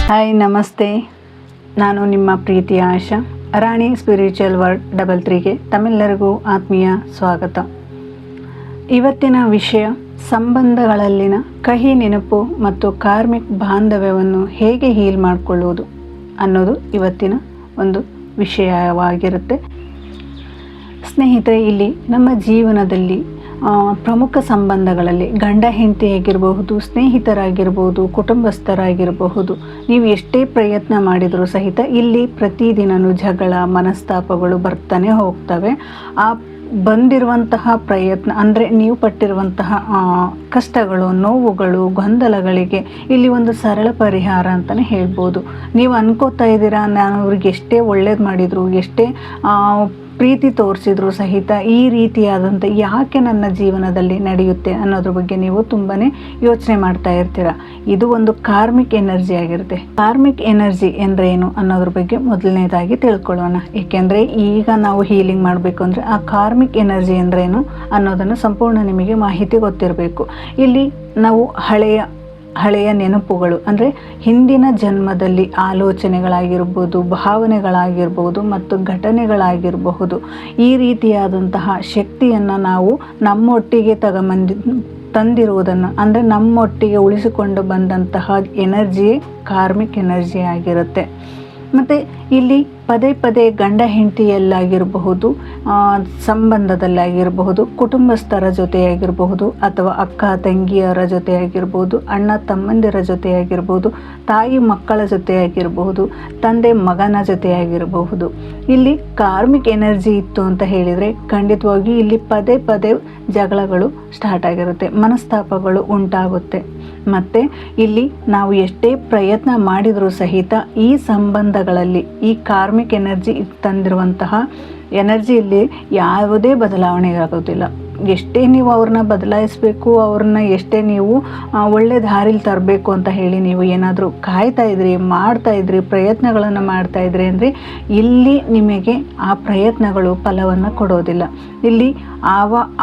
Hi ನಮಸ್ತೆ, ನಾನು ನಿಮ್ಮ ಪ್ರೀತಿಯ ಆಶಾ. ರಾಣಿ ಸ್ಪಿರಿಚುವಲ್ ವರ್ಲ್ಡ್ 33ಗೆ ತಮ್ಮೆಲ್ಲರಿಗೂ ಆತ್ಮೀಯ ಸ್ವಾಗತ. ಇವತ್ತಿನ ವಿಷಯ ಸಂಬಂಧಗಳಲ್ಲಿನ ಕಹಿ ನೆನಪು ಮತ್ತು ಕಾರ್ಮಿಕ್ ಬಾಂಧವ್ಯವನ್ನು ಹೇಗೆ ಹೀಲ್ ಮಾಡಿಕೊಳ್ಳುವುದು ಅನ್ನೋದು ಇವತ್ತಿನ ಒಂದು ವಿಷಯವಾಗಿರುತ್ತೆ. ಸ್ನೇಹಿತರೆ, ಇಲ್ಲಿ ನಮ್ಮ ಜೀವನದಲ್ಲಿ ಪ್ರಮುಖ ಸಂಬಂಧಗಳಲ್ಲಿ ಗಂಡ ಹೆಂಡತಿ ಆಗಿರಬಹುದು, ಸ್ನೇಹಿತರಾಗಿರ್ಬೋದು, ಕುಟುಂಬಸ್ಥರಾಗಿರಬಹುದು, ನೀವು ಎಷ್ಟೇ ಪ್ರಯತ್ನ ಮಾಡಿದರೂ ಸಹಿತ ಇಲ್ಲಿ ಪ್ರತಿದಿನವೂ ಜಗಳ ಮನಸ್ತಾಪಗಳು ಬರ್ತಾನೆ ಹೋಗ್ತವೆ. ಆ ಬಂದಿರುವಂತಹ ಪ್ರಯತ್ನ ಅಂದರೆ ನೀವು ಪಟ್ಟಿರುವಂತಹ ಕಷ್ಟಗಳು, ನೋವುಗಳು, ಗೊಂದಲಗಳಿಗೆ ಇಲ್ಲಿ ಒಂದು ಸರಳ ಪರಿಹಾರ ಅಂತಲೇ ಹೇಳ್ಬೋದು. ನೀವು ಅನ್ಕೋತಾ ಇದ್ದೀರಾ, ನಾನು ಅವ್ರಿಗೆ ಎಷ್ಟೇ ಒಳ್ಳೇದು ಮಾಡಿದರು, ಎಷ್ಟೇ ಪ್ರೀತಿ ತೋರಿಸಿದ್ರು ಸಹಿತ ಈ ರೀತಿಯಾದಂಥ ಯಾಕೆ ನನ್ನ ಜೀವನದಲ್ಲಿ ನಡೆಯುತ್ತೆ ಅನ್ನೋದ್ರ ಬಗ್ಗೆ ನೀವು ತುಂಬಾ ಯೋಚನೆ ಮಾಡ್ತಾ ಇರ್ತೀರ. ಇದು ಒಂದು ಕಾರ್ಮಿಕ್ ಎನರ್ಜಿ ಆಗಿರುತ್ತೆ. ಕಾರ್ಮಿಕ್ ಎನರ್ಜಿ ಅಂದರೆ ಏನು ಅನ್ನೋದ್ರ ಬಗ್ಗೆ ಮೊದಲನೇದಾಗಿ ತಿಳ್ಕೊಳ್ಳೋಣ. ಏಕೆಂದರೆ ಈಗ ನಾವು ಹೀಲಿಂಗ್ ಮಾಡಬೇಕು ಅಂದರೆ ಆ ಕಾರ್ಮಿಕ್ ಎನರ್ಜಿ ಅಂದ್ರೇನು ಅನ್ನೋದನ್ನು ಸಂಪೂರ್ಣ ನಿಮಗೆ ಮಾಹಿತಿ ಗೊತ್ತಿರಬೇಕು. ಇಲ್ಲಿ ನಾವು ಹಳೆಯ ನೆನಪುಗಳು ಅಂದರೆ ಹಿಂದಿನ ಜನ್ಮದಲ್ಲಿ ಆಲೋಚನೆಗಳಾಗಿರ್ಬೋದು, ಭಾವನೆಗಳಾಗಿರ್ಬೋದು ಮತ್ತು ಘಟನೆಗಳಾಗಿರಬಹುದು, ಈ ರೀತಿಯಾದಂತಹ ಶಕ್ತಿಯನ್ನು ನಾವು ನಮ್ಮೊಟ್ಟಿಗೆ ತಂದಿರುವುದನ್ನು ಅಂದರೆ ನಮ್ಮೊಟ್ಟಿಗೆ ಉಳಿಸಿಕೊಂಡು ಬಂದಂತಹ ಎನರ್ಜಿ ಕಾರ್ಮಿಕ್ ಎನರ್ಜಿ ಆಗಿರುತ್ತೆ. ಮತ್ತು ಇಲ್ಲಿ ಪದೇ ಪದೇ ಗಂಡ ಹೆಂಡತಿಯಲ್ಲಾಗಿರಬಹುದು, ಸಂಬಂಧದಲ್ಲಾಗಿರಬಹುದು, ಕುಟುಂಬಸ್ಥರ ಜೊತೆಯಾಗಿರಬಹುದು, ಅಥವಾ ಅಕ್ಕ ತಂಗಿಯರ ಜೊತೆಯಾಗಿರ್ಬೋದು, ಅಣ್ಣ ತಮ್ಮಂದಿರ ಜೊತೆಯಾಗಿರ್ಬೋದು, ತಾಯಿ ಮಕ್ಕಳ ಜೊತೆಯಾಗಿರಬಹುದು, ತಂದೆ ಮಗನ ಜೊತೆಯಾಗಿರಬಹುದು. ಇಲ್ಲಿ ಕಾರ್ಮಿಕ್ ಎನರ್ಜಿ ಇತ್ತು ಅಂತ ಹೇಳಿದರೆ ಖಂಡಿತವಾಗಿಯೂ ಇಲ್ಲಿ ಪದೇ ಪದೇ ಜಗಳಗಳು ಸ್ಟಾರ್ಟ್ ಆಗಿರುತ್ತೆ, ಮನಸ್ತಾಪಗಳು ಉಂಟಾಗುತ್ತೆ. ಮತ್ತು ಇಲ್ಲಿ ನಾವು ಎಷ್ಟೇ ಪ್ರಯತ್ನ ಮಾಡಿದರೂ ಸಹಿತ ಈ ಸಂಬಂಧಗಳಲ್ಲಿ ಈ ಕಾರ್ಮಿಕ್ ಎನರ್ಜಿ ತಂದಿರುವಂತಹ ಎನರ್ಜಿಯಲ್ಲಿ ಯಾವುದೇ ಬದಲಾವಣೆ ಆಗೋದಿಲ್ಲ. ಎಷ್ಟೇ ನೀವು ಅವ್ರನ್ನ ಬದಲಾಯಿಸಬೇಕು, ಅವ್ರನ್ನ ಎಷ್ಟೇ ನೀವು ಒಳ್ಳೆ ದಾರಿಲಿ ತರಬೇಕು ಅಂತ ಹೇಳಿ ನೀವು ಏನಾದರೂ ಮಾಡ್ತಾಯಿದ್ರಿ ಪ್ರಯತ್ನಗಳನ್ನು ಮಾಡ್ತಾಯಿದ್ರಿ ಅಂದರೆ ಇಲ್ಲಿ ನಿಮಗೆ ಆ ಪ್ರಯತ್ನಗಳು ಫಲವನ್ನು ಕೊಡೋದಿಲ್ಲ. ಇಲ್ಲಿ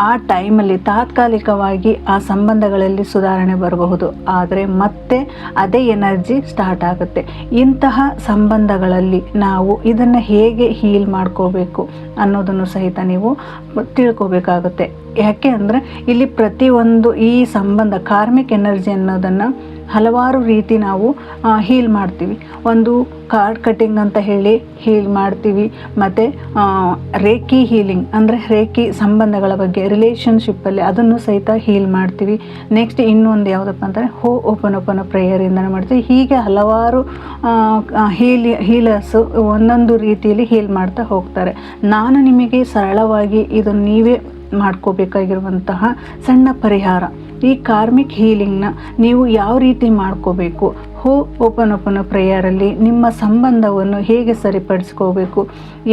ಆ ಟೈಮಲ್ಲಿ ತಾತ್ಕಾಲಿಕವಾಗಿ ಆ ಸಂಬಂಧಗಳಲ್ಲಿ ಸುಧಾರಣೆ ಬರಬಹುದು, ಆದರೆ ಮತ್ತೆ ಅದೇ ಎನರ್ಜಿ ಸ್ಟಾರ್ಟ್ ಆಗುತ್ತೆ. ಇಂತಹ ಸಂಬಂಧಗಳಲ್ಲಿ ನಾವು ಇದನ್ನು ಹೇಗೆ ಹೀಲ್ ಮಾಡ್ಕೋಬೇಕು ಅನ್ನೋದನ್ನು ಸಹಿತ ನೀವು ತಿಳ್ಕೋಬೇಕಾಗುತ್ತೆ. ಯಾಕೆ ಅಂದರೆ ಇಲ್ಲಿ ಪ್ರತಿಯೊಂದು ಈ ಸಂಬಂಧ ಕಾರ್ಮಿಕ್ ಎನರ್ಜಿ ಅನ್ನೋದನ್ನು ಹಲವಾರು ರೀತಿ ನಾವು ಹೀಲ್ ಮಾಡ್ತೀವಿ. ಒಂದು ಕಾರ್ಡ್ ಕಟ್ಟಿಂಗ್ ಅಂತ ಹೇಳಿ ಹೀಲ್ ಮಾಡ್ತೀವಿ. ಮತ್ತು ರೇಖಿ ಹೀಲಿಂಗ್ ಅಂದರೆ ರೇಖಿ ಸಂಬಂಧಗಳ ಬಗ್ಗೆ ರಿಲೇಷನ್ಶಿಪ್ಪಲ್ಲಿ ಅದನ್ನು ಸಹಿತ ಹೀಲ್ ಮಾಡ್ತೀವಿ. ನೆಕ್ಸ್ಟ್ ಇನ್ನೊಂದು ಯಾವುದಪ್ಪ ಅಂದರೆ ಓಪನ್ ಪ್ರೇಯರಿಂದ ಮಾಡ್ತೀವಿ. ಹೀಗೆ ಹಲವಾರು ಹೀಲರ್ಸು ಒಂದೊಂದು ರೀತಿಯಲ್ಲಿ ಹೀಲ್ ಮಾಡ್ತಾ ಹೋಗ್ತಾರೆ. ನಾನು ನಿಮಗೆ ಸರಳವಾಗಿ ಇದನ್ನು ನೀವೇ ಮಾಡ್ಕೋಬೇಕಾಗಿರುವಂತಹ ಸಣ್ಣ ಪರಿಹಾರ, ಈ ಕಾರ್ಮಿಕ್ ಹೀಲಿಂಗ್ನ ನೀವು ಯಾವ ರೀತಿ ಮಾಡ್ಕೋಬೇಕು, ಓಪನ್ ಪ್ರೇಯರಲ್ಲಿ ನಿಮ್ಮ ಸಂಬಂಧವನ್ನು ಹೇಗೆ ಸರಿಪಡಿಸ್ಕೋಬೇಕು.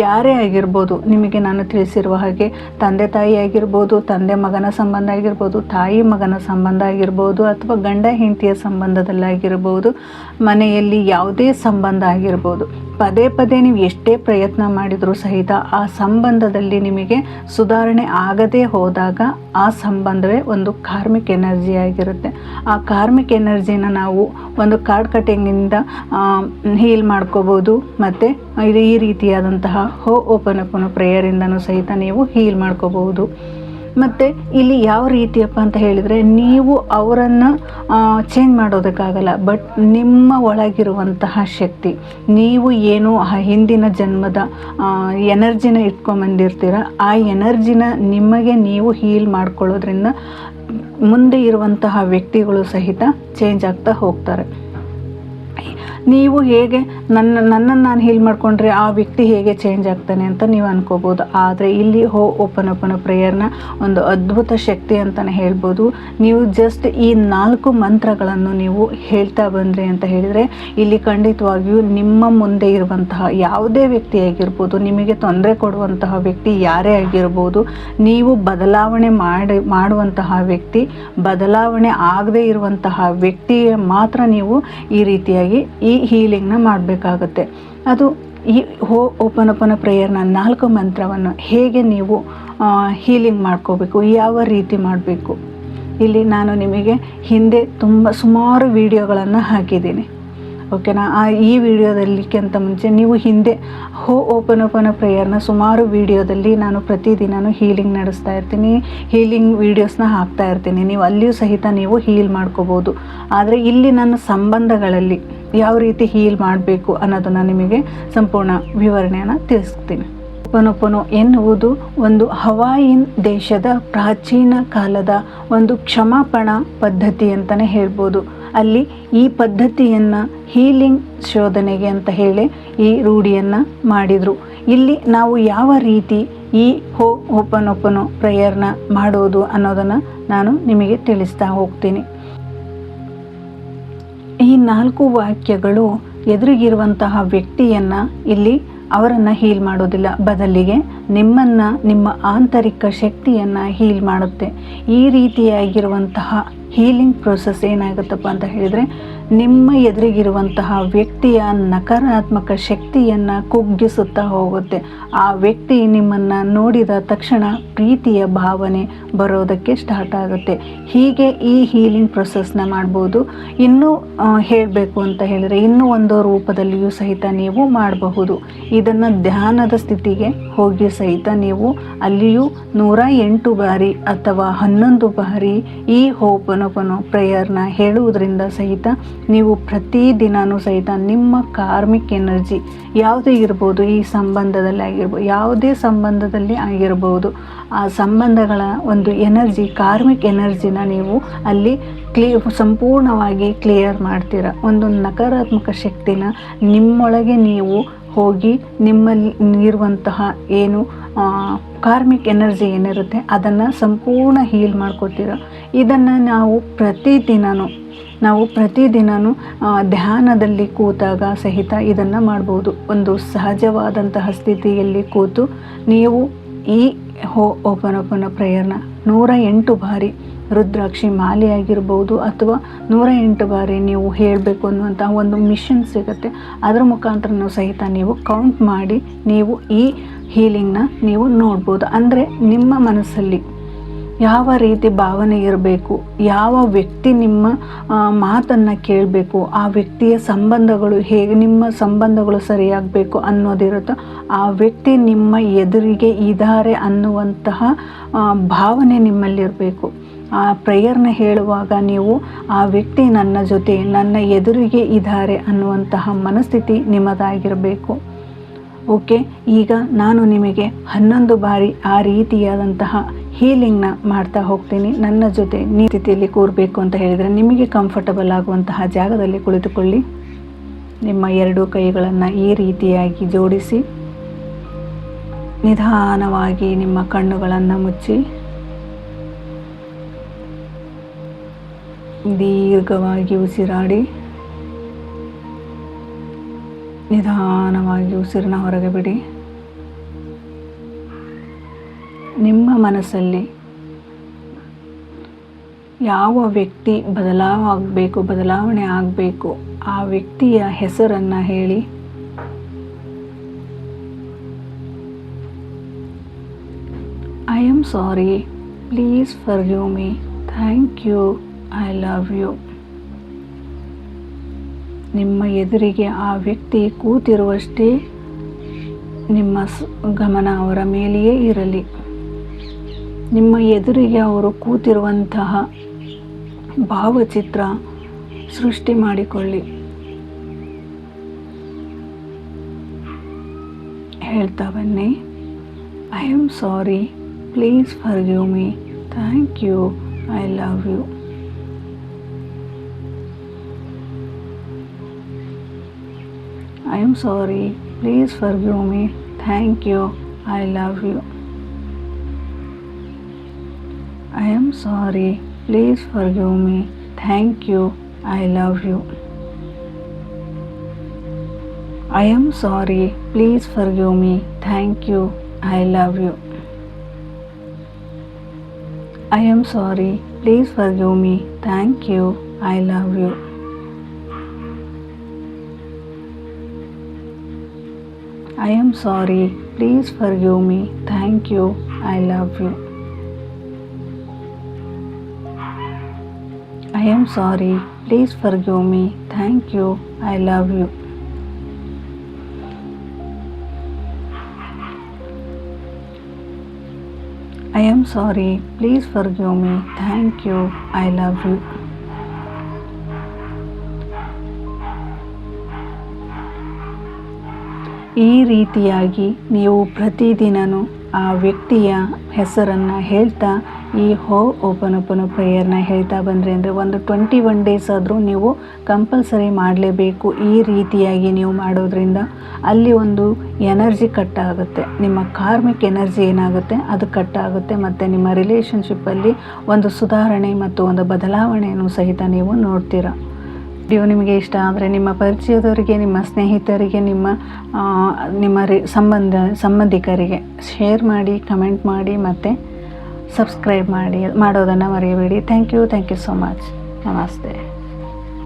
ಯಾರೇ ಆಗಿರ್ಬೋದು, ನಿಮಗೆ ನಾನು ತಿಳಿಸಿರುವ ಹಾಗೆ ತಂದೆ ತಾಯಿ ಆಗಿರ್ಬೋದು, ತಂದೆ ಮಗನ ಸಂಬಂಧ ಆಗಿರ್ಬೋದು, ತಾಯಿ ಮಗನ ಸಂಬಂಧ ಆಗಿರ್ಬೋದು, ಅಥವಾ ಗಂಡ ಹೆಂಡತಿಯ ಸಂಬಂಧದಲ್ಲಾಗಿರ್ಬೋದು, ಮನೆಯಲ್ಲಿ ಯಾವುದೇ ಸಂಬಂಧ ಆಗಿರ್ಬೋದು, ಪದೇ ಪದೇ ನೀವು ಎಷ್ಟೇ ಪ್ರಯತ್ನ ಮಾಡಿದರೂ ಸಹಿತ ಆ ಸಂಬಂಧದಲ್ಲಿ ನಿಮಗೆ ಸುಧಾರಣೆ ಆಗದೇ ಹೋದಾಗ ಆ ಸಂಬಂಧವೇ ಒಂದು ಕಾರ್ಮಿಕ್ ಎನರ್ಜಿ ಆಗಿರುತ್ತೆ. ಆ ಕಾರ್ಮಿಕ್ ಎನರ್ಜಿನ ನಾವು ಒಂದು ಕಾರ್ಡ್ ಕಟ್ಟಿಂಗಿಂದ ಹೀಲ್ ಮಾಡ್ಕೋಬೋದು. ಮತ್ತು ಈ ರೀತಿಯಾದಂತಹ ಓಪನ್ ಪ್ರೇಯರಿಂದನೂ ಸಹಿತ ನೀವು ಹೀಲ್ ಮಾಡ್ಕೋಬಹುದು. ಮತ್ತು ಇಲ್ಲಿ ಯಾವ ರೀತಿಯಪ್ಪ ಅಂತ ಹೇಳಿದರೆ, ನೀವು ಅವರನ್ನು ಚೇಂಜ್ ಮಾಡೋದಕ್ಕಾಗಲ್ಲ, ಬಟ್ ನಿಮ್ಮ ಒಳಗಿರುವಂತಹ ಶಕ್ತಿ, ನೀವು ಏನು ಹಿಂದಿನ ಜನ್ಮದ ಎನರ್ಜಿನ ಇಟ್ಕೊಂಬಂದಿರ್ತೀರ, ಆ ಎನರ್ಜಿನ ನಿಮಗೆ ನೀವು ಹೀಲ್ ಮಾಡ್ಕೊಳ್ಳೋದ್ರಿಂದ ಮುಂದೆ ಇರುವಂತಹ ವ್ಯಕ್ತಿಗಳು ಸಹಿತ ಚೇಂಜ್ ಆಗ್ತಾ ಹೋಗ್ತಾರೆ. ನೀವು ಹೇಗೆ ನನ್ನನ್ನು ನಾನು ಹೀಲ್ ಮಾಡಿಕೊಂಡ್ರೆ ಆ ವ್ಯಕ್ತಿ ಹೇಗೆ ಚೇಂಜ್ ಆಗ್ತಾನೆ ಅಂತ ನೀವು ಅನ್ಕೋಬೋದು. ಆದರೆ ಇಲ್ಲಿ ಓಪನ್ ಪ್ರೇಯರ್ನ ಒಂದು ಅದ್ಭುತ ಶಕ್ತಿ ಅಂತಲೇ ಹೇಳ್ಬೋದು. ನೀವು ಜಸ್ಟ್ ಈ 4 ಮಂತ್ರಗಳನ್ನು ನೀವು ಹೇಳ್ತಾ ಬಂದ್ರಿ ಅಂತ ಹೇಳಿದರೆ ಇಲ್ಲಿ ಖಂಡಿತವಾಗಿಯೂ ನಿಮ್ಮ ಮುಂದೆ ಇರುವಂತಹ ಯಾವುದೇ ವ್ಯಕ್ತಿ ಆಗಿರ್ಬೋದು, ನಿಮಗೆ ತೊಂದರೆ ಕೊಡುವಂತಹ ವ್ಯಕ್ತಿ ಯಾರೇ ಆಗಿರ್ಬೋದು, ನೀವು ಬದಲಾವಣೆ ಮಾಡುವಂತಹ ವ್ಯಕ್ತಿ, ಬದಲಾವಣೆ ಆಗದೇ ಇರುವಂತಹ ವ್ಯಕ್ತಿಗೆ ಮಾತ್ರ ನೀವು ಈ ರೀತಿಯಾಗಿ ಈ ಹೀಲಿಂಗ್ನ ಮಾಡಬೇಕಾಗುತ್ತೆ. ಅದು ಈ ಓಪನ್ ಪ್ರೇಯರ್ನ 4 ಮಂತ್ರವನ್ನು ಹೇಗೆ ನೀವು ಹೀಲಿಂಗ್ ಮಾಡ್ಕೋಬೇಕು, ಯಾವ ರೀತಿ ಮಾಡಬೇಕು, ಇಲ್ಲಿ ನಾನು ನಿಮಗೆ ಹಿಂದೆ ಸುಮಾರು ವಿಡಿಯೋಗಳನ್ನು ಹಾಕಿದ್ದೀನಿ. ಓಕೆನಾ. ಈ ವಿಡಿಯೋದಲ್ಲಿಕ್ಕಿಂತ ಮುಂಚೆ ನೀವು ಹಿಂದೆ ಓಪನ್ ಪ್ರೇಯರ್ನ ಸುಮಾರು ವಿಡಿಯೋದಲ್ಲಿ ನಾನು ಪ್ರತಿದಿನವೂ ಹೀಲಿಂಗ್ ನಡೆಸ್ತಾ ಇರ್ತೀನಿ, ಹೀಲಿಂಗ್ ವೀಡಿಯೋಸ್ನ ಹಾಕ್ತಾ ಇರ್ತೀನಿ. ನೀವು ಅಲ್ಲಿಯೂ ಸಹಿತ ನೀವು ಹೀಲ್ ಮಾಡ್ಕೋಬೋದು. ಆದರೆ ಇಲ್ಲಿ ನನ್ನ ಸಂಬಂಧಗಳಲ್ಲಿ ಯಾವ ರೀತಿ ಹೀಲ್ ಮಾಡಬೇಕು ಅನ್ನೋದನ್ನು ನಿಮಗೆ ಸಂಪೂರ್ಣ ವಿವರಣೆಯನ್ನು ತಿಳಿಸ್ತೀನಿ. ಹೋಪನೋಪನೋ ಎನ್ನುವುದು ಒಂದು ಹವಾಯಿನ್ ದೇಶದ ಪ್ರಾಚೀನ ಕಾಲದ ಒಂದು ಕ್ಷಮಾಪಣಾ ಪದ್ಧತಿ ಅಂತಲೇ ಹೇಳ್ಬೋದು. ಅಲ್ಲಿ ಈ ಪದ್ಧತಿಯನ್ನು ಹೀಲಿಂಗ್ ಶೋಧನೆಗೆ ಅಂತ ಹೇಳಿ ಈ ರೂಢಿಯನ್ನು ಮಾಡಿದರು. ಇಲ್ಲಿ ನಾವು ಯಾವ ರೀತಿ ಈ ಹೋಪನೋಪನೋ ಪ್ರೇಯರ್ನ ಮಾಡೋದು ಅನ್ನೋದನ್ನು ನಾನು ನಿಮಗೆ ತಿಳಿಸ್ತಾ ಹೋಗ್ತೀನಿ. ಈ 4 ವಾಕ್ಯಗಳು ಎದುರಿಗಿರುವಂತಹ ವ್ಯಕ್ತಿಯನ್ನು ಇಲ್ಲಿ ಅವರನ್ನು ಹೀಲ್ ಮಾಡೋದಿಲ್ಲ, ಬದಲಿಗೆ ನಿಮ್ಮನ್ನು, ನಿಮ್ಮ ಆಂತರಿಕ ಶಕ್ತಿಯನ್ನು ಹೀಲ್ ಮಾಡುತ್ತೆ. ಈ ರೀತಿಯಾಗಿರುವಂತಹ ಹೀಲಿಂಗ್ ಪ್ರೋಸೆಸ್ ಏನಾಗುತ್ತಪ್ಪ ಅಂತ ಹೇಳಿದರೆ, ನಿಮ್ಮ ಎದುರಿಗಿರುವಂತಹ ವ್ಯಕ್ತಿಯ ನಕಾರಾತ್ಮಕ ಶಕ್ತಿಯನ್ನು ಕುಗ್ಗಿಸುತ್ತಾ ಹೋಗುತ್ತೆ. ಆ ವ್ಯಕ್ತಿ ನಿಮ್ಮನ್ನು ನೋಡಿದ ತಕ್ಷಣ ಪ್ರೀತಿಯ ಭಾವನೆ ಬರೋದಕ್ಕೆ ಸ್ಟಾರ್ಟ್ ಆಗುತ್ತೆ. ಹೀಗೆ ಈ ಹೀಲಿಂಗ್ ಪ್ರೊಸೆಸ್ನ ಮಾಡ್ಬೋದು. ಇನ್ನೂ ಹೇಳಬೇಕು ಅಂತ ಹೇಳಿದರೆ ಇನ್ನೂ ಒಂದು ರೂಪದಲ್ಲಿಯೂ ಸಹಿತ ನೀವು ಮಾಡಬಹುದು. ಇದನ್ನು ಧ್ಯಾನದ ಸ್ಥಿತಿಗೆ ಹೋಗಿ ಸಹಿತ ನೀವು ಅಲ್ಲಿಯೂ 108 ಬಾರಿ ಅಥವಾ 11 ಬಾರಿ ಈ ಹೋಪನೋಪನೋ ಪ್ರೇಯರ್ನ ಹೇಳುವುದರಿಂದ ಸಹಿತ ನೀವು ಪ್ರತಿದಿನವೂ ಸಹಿತ ನಿಮ್ಮ ಕಾರ್ಮಿಕ್ ಎನರ್ಜಿ ಯಾವುದೇ ಇರ್ಬೋದು, ಈ ಸಂಬಂಧದಲ್ಲಿ ಆಗಿರ್ಬೋದು, ಯಾವುದೇ ಸಂಬಂಧದಲ್ಲಿ ಆಗಿರ್ಬೋದು, ಆ ಸಂಬಂಧಗಳ ಒಂದು ಎನರ್ಜಿ, ಕಾರ್ಮಿಕ್ ಎನರ್ಜಿನ ನೀವು ಅಲ್ಲಿ ಸಂಪೂರ್ಣವಾಗಿ ಕ್ಲಿಯರ್ ಮಾಡ್ತೀರ. ಒಂದು ನಕಾರಾತ್ಮಕ ಶಕ್ತಿನ ನಿಮ್ಮೊಳಗೆ ನೀವು ಹೋಗಿ ನಿಮ್ಮಲ್ಲಿ ಇರುವಂತಹ ಏನು ಕಾರ್ಮಿಕ್ ಎನರ್ಜಿ ಏನಿರುತ್ತೆ ಅದನ್ನು ಸಂಪೂರ್ಣ ಹೀಲ್ ಮಾಡ್ಕೋತೀರ. ಇದನ್ನು ನಾವು ಪ್ರತಿದಿನವೂ ಧ್ಯಾನದಲ್ಲಿ ಕೂತಾಗ ಸಹಿತ ಇದನ್ನು ಮಾಡ್ಬೋದು. ಒಂದು ಸಹಜವಾದಂತಹ ಸ್ಥಿತಿಯಲ್ಲಿ ಕೂತು ನೀವು ಈ ಹೋಪನೋಪನೋ ಪ್ರೇಯರ್ನ 108 ಬಾರಿ ರುದ್ರಾಕ್ಷಿ ಮಾಲೆ ಆಗಿರ್ಬೋದು ಅಥವಾ 108 ಬಾರಿ ನೀವು ಹೇಳಬೇಕು ಅನ್ನುವಂಥ ಒಂದು ಮಿಷನ್ ಸಿಗುತ್ತೆ. ಅದರ ಮುಖಾಂತರ ಸಹಿತ ನೀವು ಕೌಂಟ್ ಮಾಡಿ ನೀವು ಈ ಹೀಲಿಂಗ್ನ ನೀವು ನೋಡ್ಬೋದು. ಅಂದರೆ ನಿಮ್ಮ ಮನಸ್ಸಲ್ಲಿ ಯಾವ ರೀತಿ ಭಾವನೆ ಇರಬೇಕು, ಯಾವ ವ್ಯಕ್ತಿ ನಿಮ್ಮ ಮಾತನ್ನು ಕೇಳಬೇಕು, ಆ ವ್ಯಕ್ತಿಯ ಸಂಬಂಧಗಳು ಹೇಗೆ, ನಿಮ್ಮ ಸಂಬಂಧಗಳು ಸರಿಯಾಗಬೇಕು ಅನ್ನೋದಿರುತ್ತೋ, ಆ ವ್ಯಕ್ತಿ ನಿಮ್ಮ ಎದುರಿಗೆ ಇದ್ದಾರೆ ಅನ್ನುವಂತಹ ಭಾವನೆ ನಿಮ್ಮಲ್ಲಿರಬೇಕು. ಆ ಪ್ರೇಯರ್ನ ಹೇಳುವಾಗ ನೀವು ಆ ವ್ಯಕ್ತಿ ನನ್ನ ಜೊತೆ, ನನ್ನ ಎದುರಿಗೆ ಇದ್ದಾರೆ ಅನ್ನುವಂತಹ ಮನಸ್ಥಿತಿ ನಿಮ್ಮದಾಗಿರಬೇಕು. ಓಕೆ, ಈಗ ನಾನು ನಿಮಗೆ 11 ಬಾರಿ ಆ ರೀತಿಯಾದಂತಹ ಹೀಲಿಂಗ್ನ ಮಾಡ್ತಾ ಹೋಗ್ತೀನಿ. ನನ್ನ ಜೊತೆ ನೀವು ಸ್ಥಿತಿಯಲ್ಲಿ ಕೂರಬೇಕು ಅಂತ ಹೇಳಿದರೆ ನಿಮಗೆ ಕಂಫರ್ಟಬಲ್ ಆಗುವಂತಹ ಜಾಗದಲ್ಲಿ ಕುಳಿತುಕೊಳ್ಳಿ. ನಿಮ್ಮ 2 ಕೈಗಳನ್ನು ಈ ರೀತಿಯಾಗಿ ಜೋಡಿಸಿ ನಿಧಾನವಾಗಿ ನಿಮ್ಮ ಕಣ್ಣುಗಳನ್ನು ಮುಚ್ಚಿ ದೀರ್ಘವಾಗಿ ಉಸಿರಾಡಿ ನಿಧಾನವಾಗಿ ಉಸಿರನ್ನ ಹೊರಗೆ ಬಿಡಿ. ನಿಮ್ಮ ಮನಸ್ಸಲ್ಲಿ ಯಾವ ವ್ಯಕ್ತಿ ಬದಲಾವಣೆ ಆಗಬೇಕು ಆ ವ್ಯಕ್ತಿಯ ಹೆಸರನ್ನು ಹೇಳಿ. I am sorry, please forgive me, thank you, I love you. ನಿಮ್ಮ ಎದುರಿಗೆ ಆ ವ್ಯಕ್ತಿ ಕೂತಿರುವಷ್ಟೇ ನಿಮ್ಮ ಗಮನ ಅವರ ಮೇಲೆಯೇ ಇರಲಿ. ನಿಮ್ಮ ಎದುರಿಗೆ ಅವರು ಕೂತಿರುವಂತಹ ಭಾವಚಿತ್ರ ಸೃಷ್ಟಿ ಮಾಡಿಕೊಳ್ಳಿ. ಹೇಳ್ತಾ ಬನ್ನಿ, I am sorry, please forgive me, thank you, I love you. I am sorry, please forgive me, thank you, I love you. I am sorry, please forgive me, thank you, I love you. I am sorry, please forgive me, thank you, I love you. I am sorry, please forgive me, thank you, I love you. I am sorry, please forgive me, thank you, I love you. I am sorry. Please forgive me. Thank you. I love you. I am sorry. Please forgive me. Thank you. I love you. ಈ ರೀತಿಯಾಗಿ ನೀವು ಪ್ರತಿದಿನವೂ ಆ ವ್ಯಕ್ತಿಯ ಹೆಸರನ್ನು ಹೇಳ್ತಾ ಈ ಹೋ'ಓಪನೋಪನೋ ಪ್ರೇಯರ್ನ ಹೇಳ್ತಾ ಬಂದರೆ ಅಂದರೆ ಒಂದು 21 ಡೇಸ್ ಆದರೂ ನೀವು ಕಂಪಲ್ಸರಿ ಮಾಡಲೇಬೇಕು. ಈ ರೀತಿಯಾಗಿ ನೀವು ಮಾಡೋದ್ರಿಂದ ಅಲ್ಲಿ ಒಂದು ಎನರ್ಜಿ ಕಟ್ ಆಗುತ್ತೆ, ನಿಮ್ಮ ಕಾರ್ಮಿಕ್ ಎನರ್ಜಿ ಏನಾಗುತ್ತೆ ಅದು ಕಟ್ ಆಗುತ್ತೆ ಮತ್ತು ನಿಮ್ಮ ರಿಲೇಷನ್ಶಿಪ್ಪಲ್ಲಿ ಒಂದು ಸುಧಾರಣೆ ಮತ್ತು ಒಂದು ಬದಲಾವಣೆಯನ್ನು ಸಹಿತ ನೀವು ನೋಡ್ತೀರಾ. ವಿಡಿಯೋ ನಿಮಗೆ ಇಷ್ಟ ಆದರೆ ನಿಮ್ಮ ಪರಿಚಯದವರಿಗೆ, ನಿಮ್ಮ ಸ್ನೇಹಿತರಿಗೆ, ನಿಮ್ಮ ಸಂಬಂಧಿಕರಿಗೆ ಶೇರ್ ಮಾಡಿ, ಕಮೆಂಟ್ ಮಾಡಿ ಮತ್ತು ಸಬ್ಸ್ಕ್ರೈಬ್ ಮಾಡೋದನ್ನು ಮರೆಯಬೇಡಿ. Thank you so much. ನಮಸ್ತೆ.